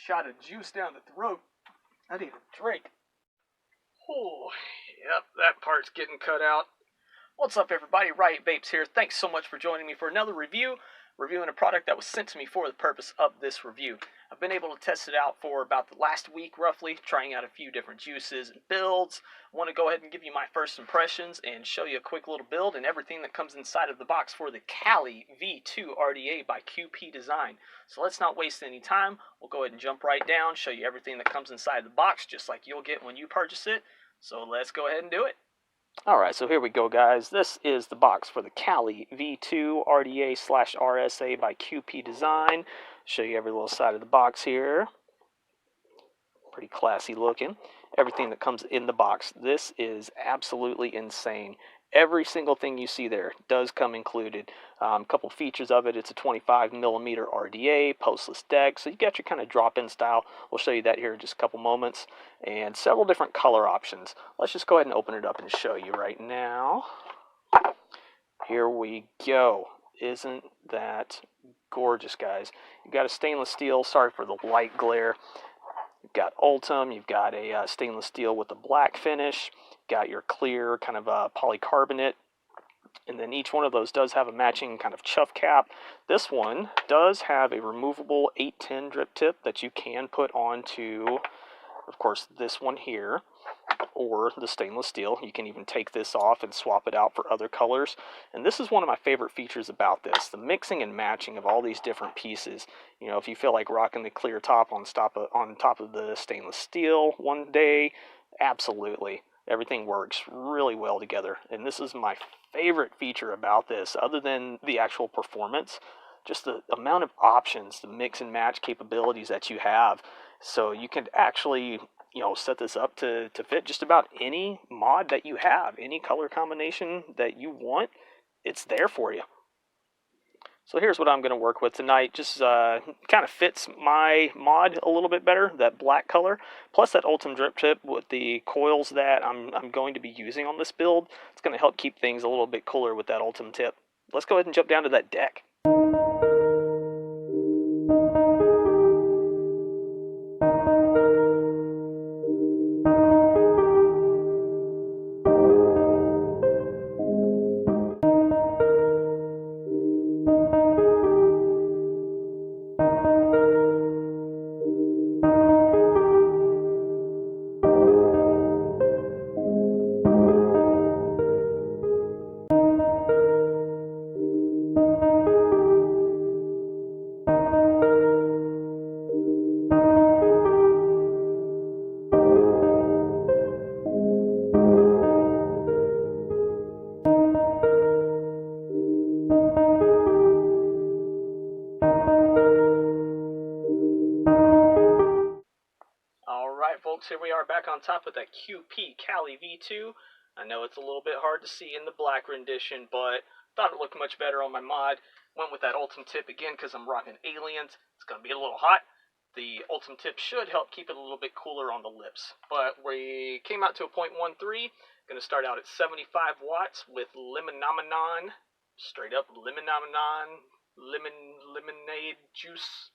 shot of juice down the throat. I need a drink. Oh, yep, that part's getting cut out. What's up, everybody? Riot Vapes here. Thanks so much for joining me for another reviewing a product that was sent to me for the purpose of this review. I've been able to test it out for about the last week, roughly, trying out a few different juices and builds. I want to go ahead and give you my first impressions and show you a quick little build and everything that comes inside of the box for the Cali V2 RDA by QP Design. So let's not waste any time. We'll go ahead and jump right down, show you everything that comes inside the box, just like you'll get when you purchase it. So let's go ahead and do it. Alright, so here we go, guys. This is the box for the Cali V2 RDA/RSA by QP Design. Show you every little side of the box here. Pretty classy looking. Everything that comes in the box. This is absolutely insane. Every single thing you see there does come included. A couple features of it. It's a 25mm RDA, postless deck, so you got your kind of drop-in style. We'll show you that here in just a couple moments. And several different color options. Let's just go ahead and open it up and show you right now. Here we go. Isn't that gorgeous, guys? You've got a stainless steel. Sorry for the light glare. You've got Ultim. You've got a stainless steel with a black finish. Got your clear kind of polycarbonate, and then each one of those does have a matching kind of chuff cap. This one does have a removable 810 drip tip that you can put onto, of course, this one here, or the stainless steel. You can even take this off and swap it out for other colors. And this is one of my favorite features about this, the mixing and matching of all these different pieces. You know, if you feel like rocking the clear top on top of the stainless steel one day, absolutely. Everything works really well together, and this is my favorite feature about this, other than the actual performance, just the amount of options, the mix and match capabilities that you have. So you can actually, you know, set this up to fit just about any mod that you have, any color combination that you want, it's there for you. So here's what I'm going to work with tonight. Just kind of fits my mod a little bit better, that black color. Plus that Ultim drip tip with the coils that I'm going to be using on this build. It's going to help keep things a little bit cooler with that Ultim tip. Let's go ahead and jump down to that deck. Folks, here we are back on top with that QP Cali V2. I know it's a little bit hard to see in the black rendition, but thought it looked much better on my mod. Went with that Ultim tip again because I'm rocking Aliens. It's going to be a little hot. The Ultim tip should help keep it a little bit cooler on the lips. But we came out to a 0.13. Going to start out at 75 watts with Lemonade, straight up Lemonade, lemonade juice,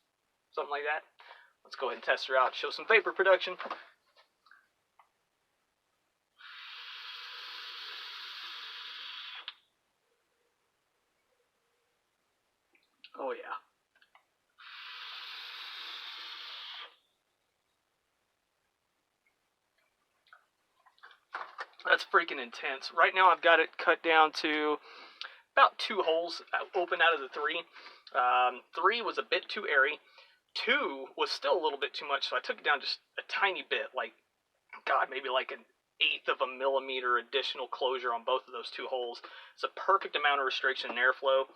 something like that. Let's go ahead and test her out, show some vapor production. Oh yeah. That's freaking intense. Right now I've got it cut down to about 2 holes open out of the 3. 3 was a bit too airy. 2 was still a little bit too much, so I took it down just a tiny bit, like, God, maybe like an 1/8 of a millimeter additional closure on both of those 2 holes. It's a perfect amount of restriction and airflow.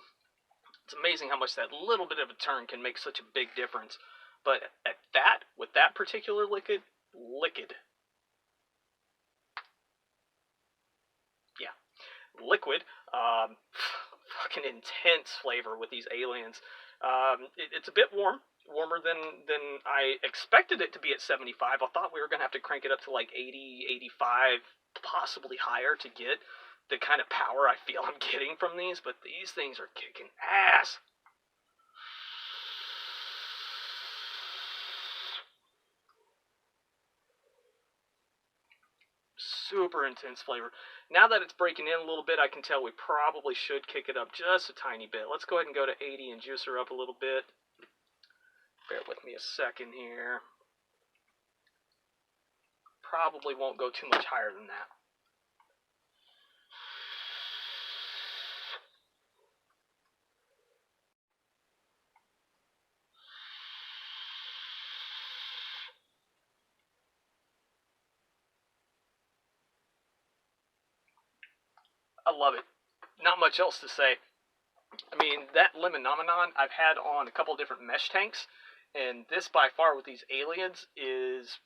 It's amazing how much that little bit of a turn can make such a big difference. But at that, with that particular liquid, fucking intense flavor with these Aliens. It's a bit warmer than I expected it to be at 75. I thought we were going to have to crank it up to like 80, 85, possibly higher to get the kind of power I feel I'm getting from these, but these things are kicking ass. super intense flavor. Now that it's breaking in a little bit, I can tell we probably should kick it up just a tiny bit. Let's go ahead and go to 80 and juice her up a little bit. Bear with me a second here. Probably won't go too much higher than that. I love it. Not much else to say. I mean, that Lemon-Nomenon I've had on a couple different mesh tanks, and this by far with these aliens is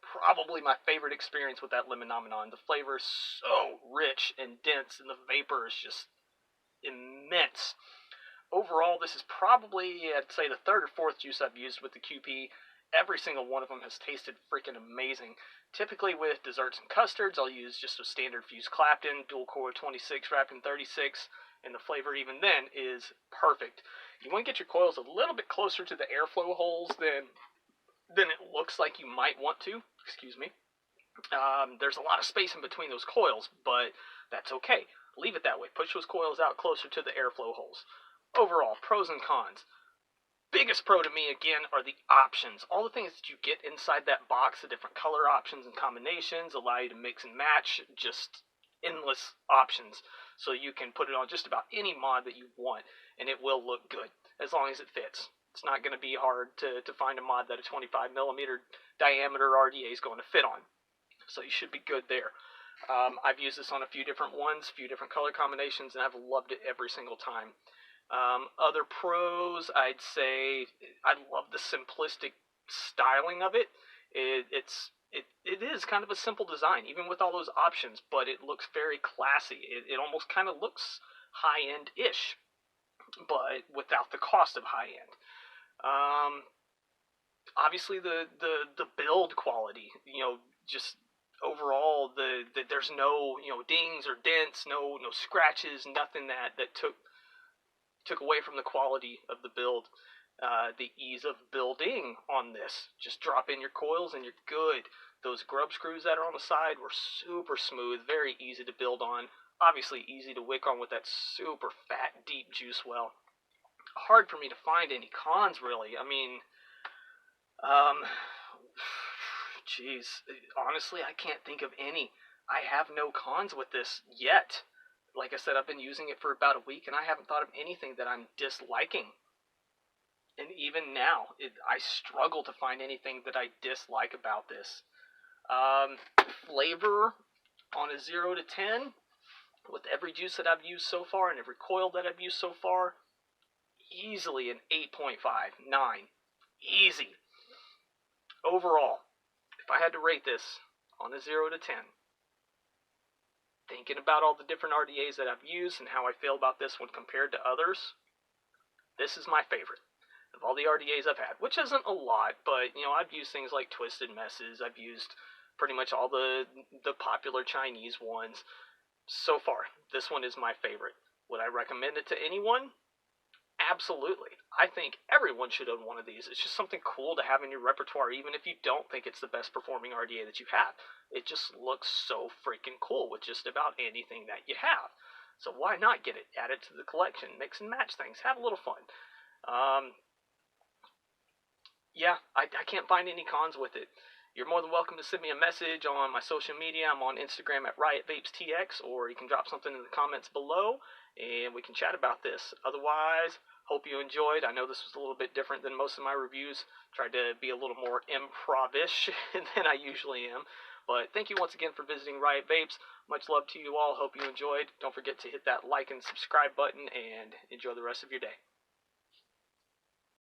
probably my favorite experience with that Lemon-Nomenon. The flavor is so rich and dense, and the vapor is just immense. Overall, this is probably, I'd say, the third or fourth juice I've used with the QP. Every single one of them has tasted freaking amazing. Typically with desserts and custards, I'll use just a standard fused Clapton, dual core 26 wrapped in 36, and the flavor even then is perfect. You want to get your coils a little bit closer to the airflow holes than it looks like you might want to. Excuse me. There's a lot of space in between those coils, but that's okay. Leave it that way. Push those coils out closer to the airflow holes. Overall, pros and cons. Biggest pro to me, again, are the options. All the things that you get inside that box, the different color options and combinations, allow you to mix and match, just endless options. So you can put it on just about any mod that you want, and it will look good, as long as it fits. It's not going to be hard to find a mod that a 25mm diameter RDA is going to fit on. So you should be good there. I've used this on a few different ones, a few different color combinations, and I've loved it every single time. Other pros, I'd say I love the simplistic styling of it. It is kind of a simple design, even with all those options, but it looks very classy. It almost kind of looks high-end-ish, but without the cost of high-end. Obviously, the build quality, just overall, there's no dings or dents, no scratches, nothing that took away from the quality of the build. The ease of building on this. Just drop in your coils and you're good. Those grub screws that are on the side were super smooth, very easy to build on. Obviously easy to wick on with that super fat, deep juice well. Hard for me to find any cons, really. I mean, geez, honestly, I can't think of any. I have no cons with this yet. Like I said, I've been using it for about a week, and I haven't thought of anything that I'm disliking. And even now, I struggle to find anything that I dislike about this. Flavor on a 0 to 10, with every juice that I've used so far and every coil that I've used so far, easily an 8.5, 9. Easy. Overall, if I had to rate this on a 0 to 10, thinking about all the different RDAs that I've used and how I feel about this one compared to others, this is my favorite of all the RDAs I've had, which isn't a lot, but I've used things like Twisted Messes. I've used pretty much all the popular Chinese ones. So far, this one is my favorite. Would I recommend it to anyone? Absolutely. I think everyone should own one of these. It's just something cool to have in your repertoire, even if you don't think it's the best performing RDA that you have. It just looks so freaking cool with just about anything that you have. So why not get it? Add it to the collection. Mix and match things. Have a little fun. Yeah, I can't find any cons with it. You're more than welcome to send me a message on my social media. I'm on Instagram at RiotVapesTX, or you can drop something in the comments below, and we can chat about this. Otherwise, hope you enjoyed. I know this was a little bit different than most of my reviews. Tried to be a little more improv-ish than I usually am. But thank you once again for visiting Riot Vapes. Much love to you all. Hope you enjoyed. Don't forget to hit that like and subscribe button, and enjoy the rest of your day.